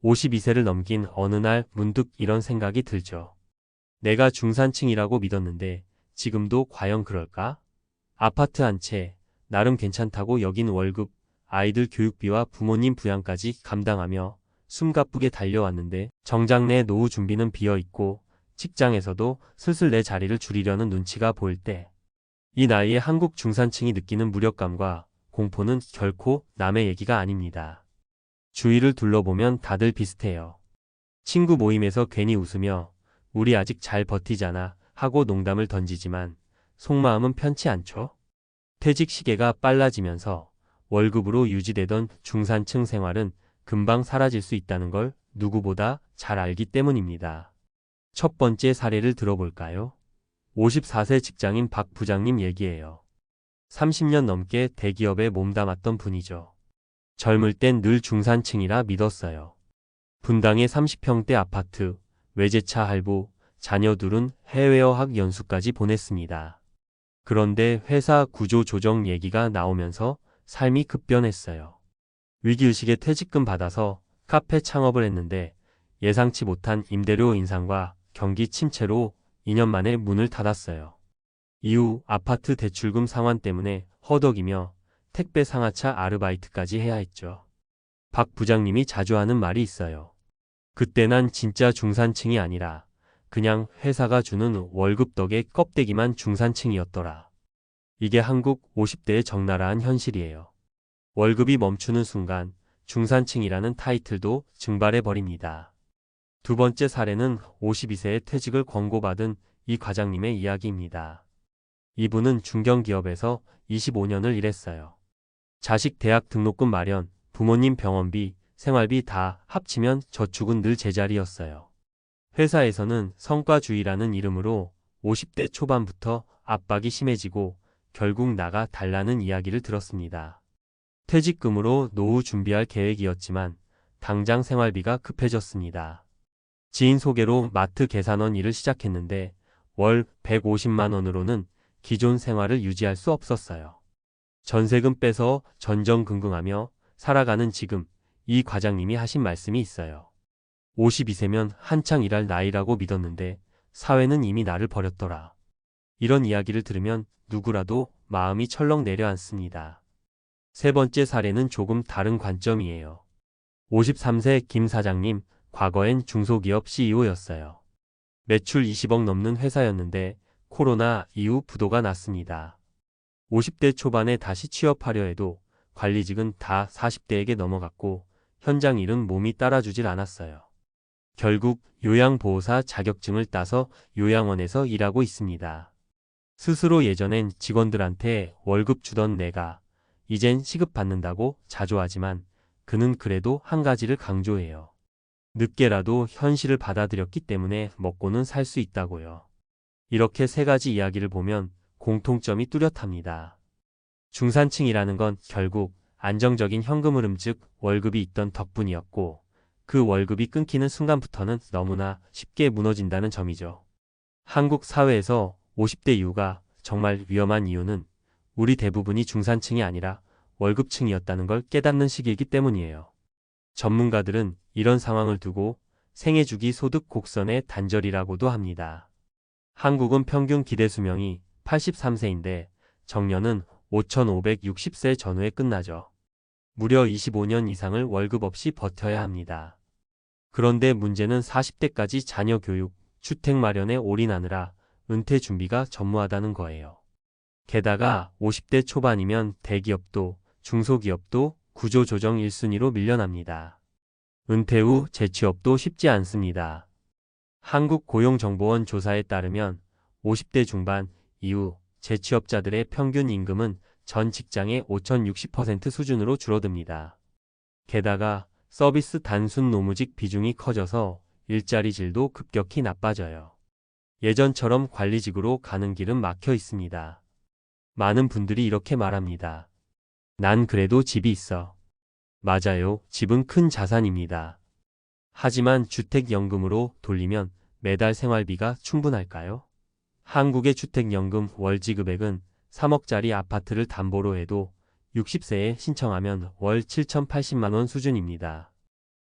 52세를 넘긴 어느 날 문득 이런 생각이 들죠. 내가 중산층이라고 믿었는데 지금도 과연 그럴까? 아파트 한 채, 나름 괜찮다고 여긴 월급, 아이들 교육비와 부모님 부양까지 감당하며 숨가쁘게 달려왔는데 정작 내 노후 준비는 비어있고 직장에서도 슬슬 내 자리를 줄이려는 눈치가 보일 때 이 나이에 한국 중산층이 느끼는 무력감과 공포는 결코 남의 얘기가 아닙니다. 주위를 둘러보면 다들 비슷해요. 친구 모임에서 괜히 웃으며 우리 아직 잘 버티잖아 하고 농담을 던지지만 속마음은 편치 않죠. 퇴직 시계가 빨라지면서 월급으로 유지되던 중산층 생활은 금방 사라질 수 있다는 걸 누구보다 잘 알기 때문입니다. 첫 번째 사례를 들어볼까요? 54세 직장인 박 부장님 얘기예요. 30년 넘게 대기업에 몸담았던 분이죠. 젊을 땐 늘 중산층이라 믿었어요. 분당의 30평대 아파트, 외제차 할부, 자녀 둘은 해외 어학 연수까지 보냈습니다. 그런데 회사 구조 조정 얘기가 나오면서 삶이 급변했어요. 위기의식에 퇴직금 받아서 카페 창업을 했는데 예상치 못한 임대료 인상과 경기 침체로 2년 만에 문을 닫았어요. 이후 아파트 대출금 상환 때문에 허덕이며 택배 상하차 아르바이트까지 해야 했죠. 박 부장님이 자주 하는 말이 있어요. 그때 난 진짜 중산층이 아니라 그냥 회사가 주는 월급 덕에 껍데기만 중산층이었더라. 이게 한국 50대의 적나라한 현실이에요. 월급이 멈추는 순간 중산층이라는 타이틀도 증발해버립니다. 두 번째 사례는 52세에 퇴직을 권고받은 이 과장님의 이야기입니다. 이분은 중견기업에서 25년을 일했어요. 자식 대학 등록금 마련, 부모님 병원비, 생활비 다 합치면 저축은 늘 제자리였어요. 회사에서는 성과주의라는 이름으로 50대 초반부터 압박이 심해지고 결국 나가 달라는 이야기를 들었습니다. 퇴직금으로 노후 준비할 계획이었지만 당장 생활비가 급해졌습니다. 지인 소개로 마트 계산원 일을 시작했는데 월 150만 원으로는 기존 생활을 유지할 수 없었어요. 전세금 빼서 전전긍긍하며 살아가는 지금 이 과장님이 하신 말씀이 있어요. 52세면 한창 일할 나이라고 믿었는데 사회는 이미 나를 버렸더라. 이런 이야기를 들으면 누구라도 마음이 철렁 내려앉습니다. 세 번째 사례는 조금 다른 관점이에요. 53세 김 사장님, 과거엔 중소기업 CEO였어요. 매출 20억 넘는 회사였는데 코로나 이후 부도가 났습니다. 50대 초반에 다시 취업하려 해도 관리직은 다 40대에게 넘어갔고 현장 일은 몸이 따라주질 않았어요. 결국 요양보호사 자격증을 따서 요양원에서 일하고 있습니다. 스스로 예전엔 직원들한테 월급 주던 내가 이젠 시급받는다고 자조하지만 그는 그래도 한 가지를 강조해요. 늦게라도 현실을 받아들였기 때문에 먹고는 살 수 있다고요. 이렇게 세 가지 이야기를 보면 공통점이 뚜렷합니다. 중산층이라는 건 결국 안정적인 현금 흐름 즉 월급이 있던 덕분이었고 그 월급이 끊기는 순간부터는 너무나 쉽게 무너진다는 점이죠. 한국 사회에서 50대 이후가 정말 위험한 이유는 우리 대부분이 중산층이 아니라 월급층이었다는 걸 깨닫는 시기이기 때문이에요. 전문가들은 이런 상황을 두고 생애주기 소득 곡선의 단절이라고도 합니다. 한국은 평균 기대 수명이 83세인데 정년은 5,560세 전후에 끝나죠. 무려 25년 이상을 월급 없이 버텨야 합니다. 그런데 문제는 40대까지 자녀 교육, 주택 마련에 올인하느라 은퇴 준비가 전무하다는 거예요. 게다가 50대 초반이면 대기업도 중소기업도 구조조정 1순위로 밀려납니다. 은퇴 후 재취업도 쉽지 않습니다. 한국고용정보원 조사에 따르면 50대 중반 이후 재취업자들의 평균 임금은 전 직장의 5,060% 수준으로 줄어듭니다. 게다가 서비스 단순 노무직 비중이 커져서 일자리 질도 급격히 나빠져요. 예전처럼 관리직으로 가는 길은 막혀 있습니다. 많은 분들이 이렇게 말합니다. 난 그래도 집이 있어. 맞아요. 집은 큰 자산입니다. 하지만 주택연금으로 돌리면 매달 생활비가 충분할까요? 한국의 주택연금 월지급액은 3억짜리 아파트를 담보로 해도 60세에 신청하면 월 7,080만 원 수준입니다.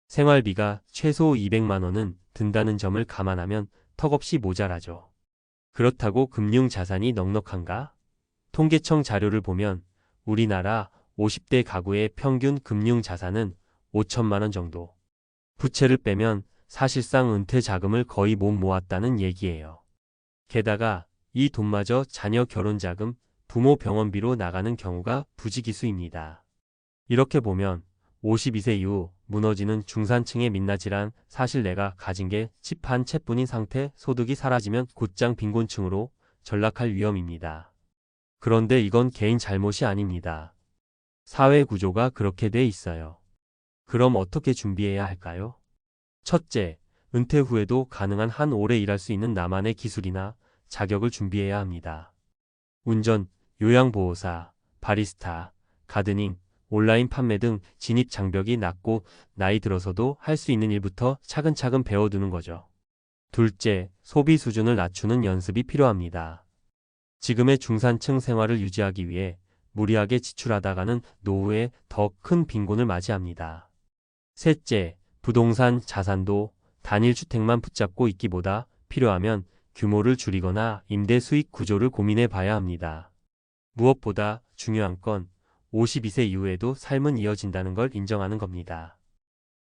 생활비가 최소 200만 원은 든다는 점을 감안하면 턱없이 모자라죠. 그렇다고 금융 자산이 넉넉한가? 통계청 자료를 보면 우리나라 50대 가구의 평균 금융 자산은 5천만 원 정도. 부채를 빼면 사실상 은퇴 자금을 거의 못 모았다는 얘기예요. 게다가 이 돈마저 자녀 결혼 자금, 부모 병원비로 나가는 경우가 부지기수입니다. 이렇게 보면 52세 이후 무너지는 중산층의 민낯이란 사실 내가 가진 게 집 한 채뿐인 상태 소득이 사라지면 곧장 빈곤층으로 전락할 위험입니다. 그런데 이건 개인 잘못이 아닙니다. 사회 구조가 그렇게 돼 있어요. 그럼 어떻게 준비해야 할까요? 첫째, 은퇴 후에도 가능한 한 오래 일할 수 있는 나만의 기술이나 자격을 준비해야 합니다. 운전, 요양보호사, 바리스타, 가드닝, 온라인 판매 등 진입 장벽이 낮고 나이 들어서도 할 수 있는 일부터 차근차근 배워두는 거죠. 둘째, 소비 수준을 낮추는 연습이 필요합니다. 지금의 중산층 생활을 유지하기 위해 무리하게 지출하다가는 노후에 더 큰 빈곤을 맞이합니다. 셋째, 부동산 자산도 단일 주택만 붙잡고 있기보다 필요하면 규모를 줄이거나 임대 수익 구조를 고민해 봐야 합니다. 무엇보다 중요한 건 52세 이후에도 삶은 이어진다는 걸 인정하는 겁니다.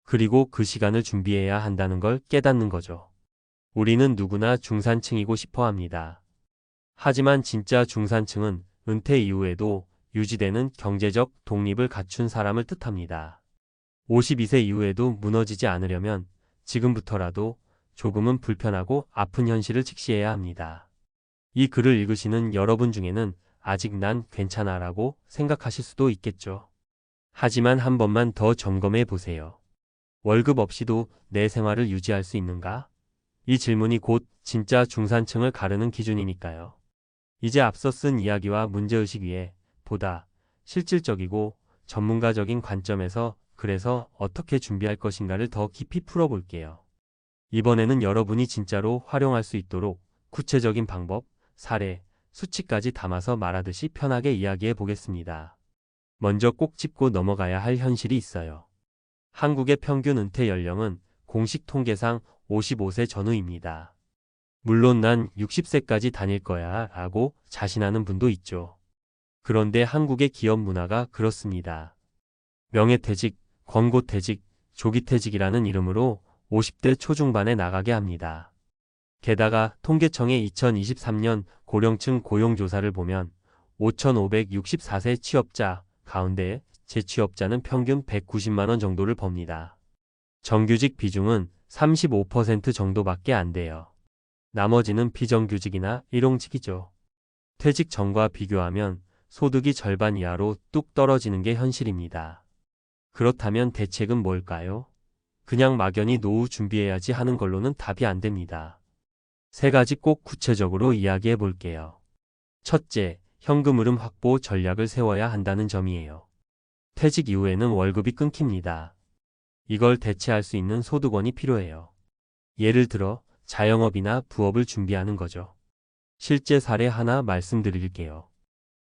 그리고 그 시간을 준비해야 한다는 걸 깨닫는 거죠. 우리는 누구나 중산층이고 싶어 합니다. 하지만 진짜 중산층은 은퇴 이후에도 유지되는 경제적 독립을 갖춘 사람을 뜻합니다. 52세 이후에도 무너지지 않으려면 지금부터라도 조금은 불편하고 아픈 현실을 직시해야 합니다. 이 글을 읽으시는 여러분 중에는 아직 난 괜찮아 라고 생각하실 수도 있겠죠. 하지만 한 번만 더 점검해 보세요. 월급 없이도 내 생활을 유지할 수 있는가? 이 질문이 곧 진짜 중산층을 가르는 기준이니까요. 이제 앞서 쓴 이야기와 문제의식 위에 보다 실질적이고 전문가적인 관점에서 그래서 어떻게 준비할 것인가를 더 깊이 풀어볼게요. 이번에는 여러분이 진짜로 활용할 수 있도록 구체적인 방법, 사례, 수치까지 담아서 말하듯이 편하게 이야기해 보겠습니다. 먼저 꼭 짚고 넘어가야 할 현실이 있어요. 한국의 평균 은퇴 연령은 공식 통계상 55세 전후입니다. 물론 난 60세까지 다닐 거야 라고 자신하는 분도 있죠. 그런데 한국의 기업 문화가 그렇습니다. 명예퇴직, 권고퇴직, 조기퇴직이라는 이름으로 50대 초중반에 나가게 합니다. 게다가 통계청의 2023년 고령층 고용조사를 보면 5,564세 취업자 가운데 재취업자는 평균 190만 원 정도를 법니다. 정규직 비중은 35% 정도밖에 안 돼요. 나머지는 비정규직이나 일용직이죠. 퇴직 전과 비교하면 소득이 절반 이하로 뚝 떨어지는 게 현실입니다. 그렇다면 대책은 뭘까요? 그냥 막연히 노후 준비해야지 하는 걸로는 답이 안 됩니다. 세 가지 꼭 구체적으로 이야기해 볼게요. 첫째, 현금 흐름 확보 전략을 세워야 한다는 점이에요. 퇴직 이후에는 월급이 끊깁니다. 이걸 대체할 수 있는 소득원이 필요해요. 예를 들어 자영업이나 부업을 준비하는 거죠. 실제 사례 하나 말씀드릴게요.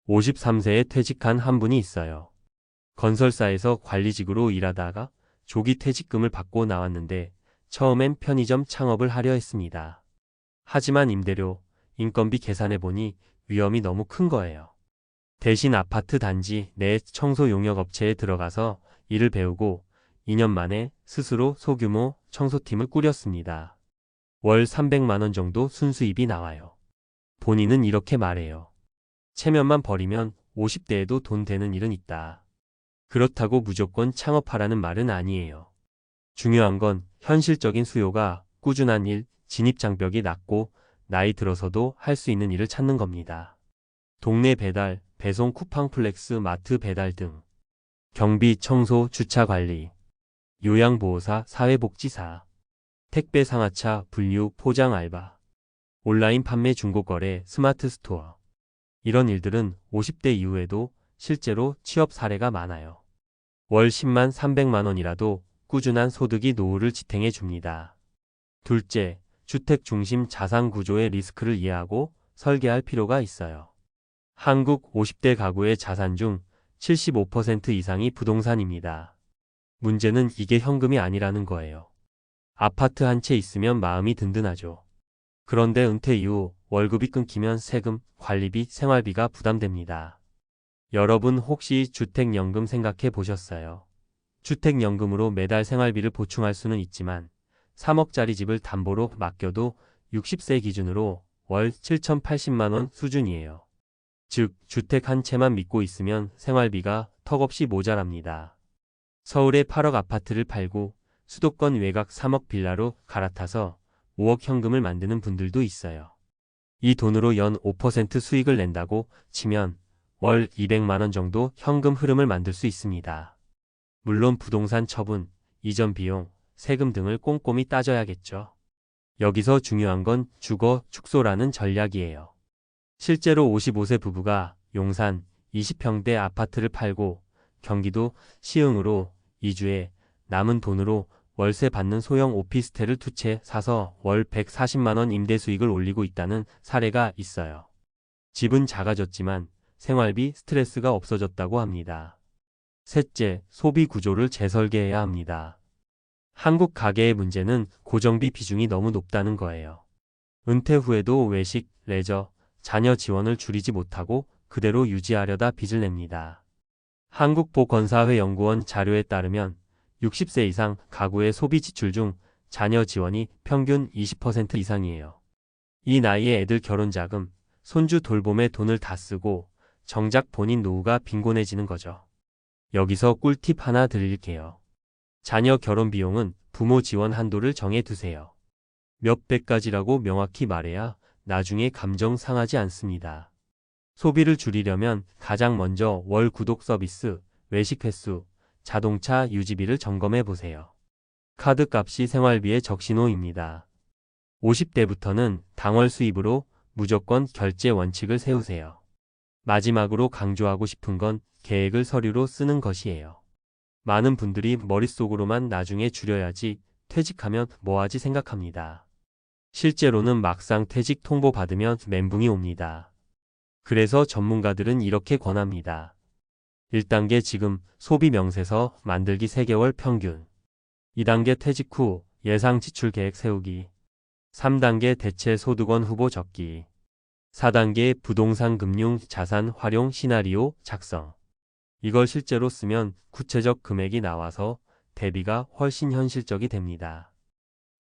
53세에 퇴직한 한 분이 있어요. 건설사에서 관리직으로 일하다가 조기 퇴직금을 받고 나왔는데 처음엔 편의점 창업을 하려 했습니다. 하지만 임대료, 인건비 계산해보니 위험이 너무 큰 거예요. 대신 아파트 단지 내 청소 용역 업체에 들어가서 일을 배우고 2년 만에 스스로 소규모 청소팀을 꾸렸습니다. 월 300만 원 정도 순수입이 나와요. 본인은 이렇게 말해요. 체면만 버리면 50대에도 돈 되는 일은 있다. 그렇다고 무조건 창업하라는 말은 아니에요. 중요한 건 현실적인 수요가 꾸준한 일, 진입장벽이 낮고 나이 들어서도 할 수 있는 일을 찾는 겁니다. 동네 배달, 배송 쿠팡 플렉스 마트 배달 등 경비, 청소, 주차 관리, 요양보호사, 사회복지사, 택배 상하차, 분류, 포장 알바, 온라인 판매 중고거래, 스마트 스토어. 이런 일들은 50대 이후에도 실제로 취업 사례가 많아요. 월 10만 300만 원이라도 꾸준한 소득이 노후를 지탱해 줍니다. 둘째, 주택 중심 자산 구조의 리스크를 이해하고 설계할 필요가 있어요. 한국 50대 가구의 자산 중 75% 이상이 부동산입니다. 문제는 이게 현금이 아니라는 거예요. 아파트 한 채 있으면 마음이 든든하죠. 그런데 은퇴 이후 월급이 끊기면 세금, 관리비, 생활비가 부담됩니다. 여러분 혹시 주택연금 생각해 보셨어요? 주택연금으로 매달 생활비를 보충할 수는 있지만 3억짜리 집을 담보로 맡겨도 60세 기준으로 월 7,080만 원 수준이에요. 즉, 주택 한 채만 믿고 있으면 생활비가 턱없이 모자랍니다. 서울의 8억 아파트를 팔고 수도권 외곽 3억 빌라로 갈아타서 5억 현금을 만드는 분들도 있어요. 이 돈으로 연 5% 수익을 낸다고 치면 월 200만 원 정도 현금 흐름을 만들 수 있습니다. 물론 부동산 처분, 이전 비용, 세금 등을 꼼꼼히 따져야겠죠. 여기서 중요한 건 주거 축소라는 전략이에요. 실제로 55세 부부가 용산 20평대 아파트를 팔고 경기도 시흥으로 이주해 남은 돈으로 월세 받는 소형 오피스텔을 두 채 사서 월 140만 원 임대 수익을 올리고 있다는 사례가 있어요. 집은 작아졌지만 생활비 스트레스가 없어졌다고 합니다. 셋째, 소비 구조를 재설계해야 합니다. 한국 가계의 문제는 고정비 비중이 너무 높다는 거예요. 은퇴 후에도 외식, 레저, 자녀 지원을 줄이지 못하고 그대로 유지하려다 빚을 냅니다. 한국보건사회 연구원 자료에 따르면 60세 이상 가구의 소비 지출 중 자녀 지원이 평균 20% 이상이에요. 이 나이에 애들 결혼 자금, 손주 돌봄에 돈을 다 쓰고 정작 본인 노후가 빈곤해지는 거죠. 여기서 꿀팁 하나 드릴게요. 자녀 결혼 비용은 부모 지원 한도를 정해 두세요. 몇 백까지라고 명확히 말해야 나중에 감정 상하지 않습니다. 소비를 줄이려면 가장 먼저 월 구독 서비스, 외식 횟수, 자동차 유지비를 점검해 보세요. 카드 값이 생활비의 적신호입니다. 50대부터는 당월 수입으로 무조건 결제 원칙을 세우세요. 마지막으로 강조하고 싶은 건 계획을 서류로 쓰는 것이에요. 많은 분들이 머릿속으로만 나중에 줄여야지, 퇴직하면 뭐하지 생각합니다. 실제로는 막상 퇴직 통보 받으면 멘붕이 옵니다. 그래서 전문가들은 이렇게 권합니다. 1단계 지금 소비 명세서 만들기 3개월 평균. 2단계 퇴직 후 예상 지출 계획 세우기. 3단계 대체 소득원 후보 적기. 4단계 부동산 금융 자산 활용 시나리오 작성. 이걸 실제로 쓰면 구체적 금액이 나와서 대비가 훨씬 현실적이 됩니다.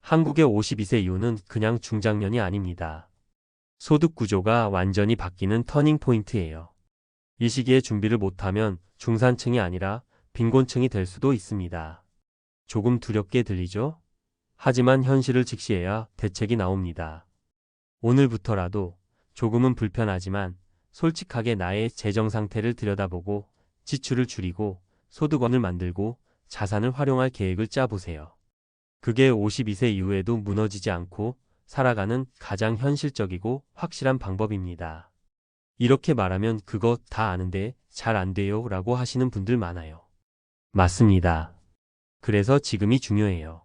한국의 52세 이후는 그냥 중장년이 아닙니다. 소득 구조가 완전히 바뀌는 터닝 포인트예요. 이 시기에 준비를 못하면 중산층이 아니라 빈곤층이 될 수도 있습니다. 조금 두렵게 들리죠? 하지만 현실을 직시해야 대책이 나옵니다. 오늘부터라도 조금은 불편하지만 솔직하게 나의 재정 상태를 들여다보고 지출을 줄이고 소득원을 만들고 자산을 활용할 계획을 짜보세요. 그게 52세 이후에도 무너지지 않고 살아가는 가장 현실적이고 확실한 방법입니다. 이렇게 말하면 그거 다 아는데 잘 안 돼요 라고 하시는 분들 많아요. 맞습니다. 그래서 지금이 중요해요.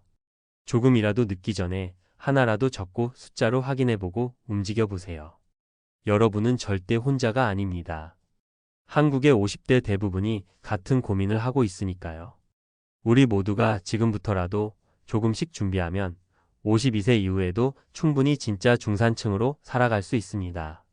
조금이라도 늦기 전에 하나라도 적고 숫자로 확인해보고 움직여보세요. 여러분은 절대 혼자가 아닙니다. 한국의 50대 대부분이 같은 고민을 하고 있으니까요. 우리 모두가 지금부터라도 조금씩 준비하면 52세 이후에도 충분히 진짜 중산층으로 살아갈 수 있습니다.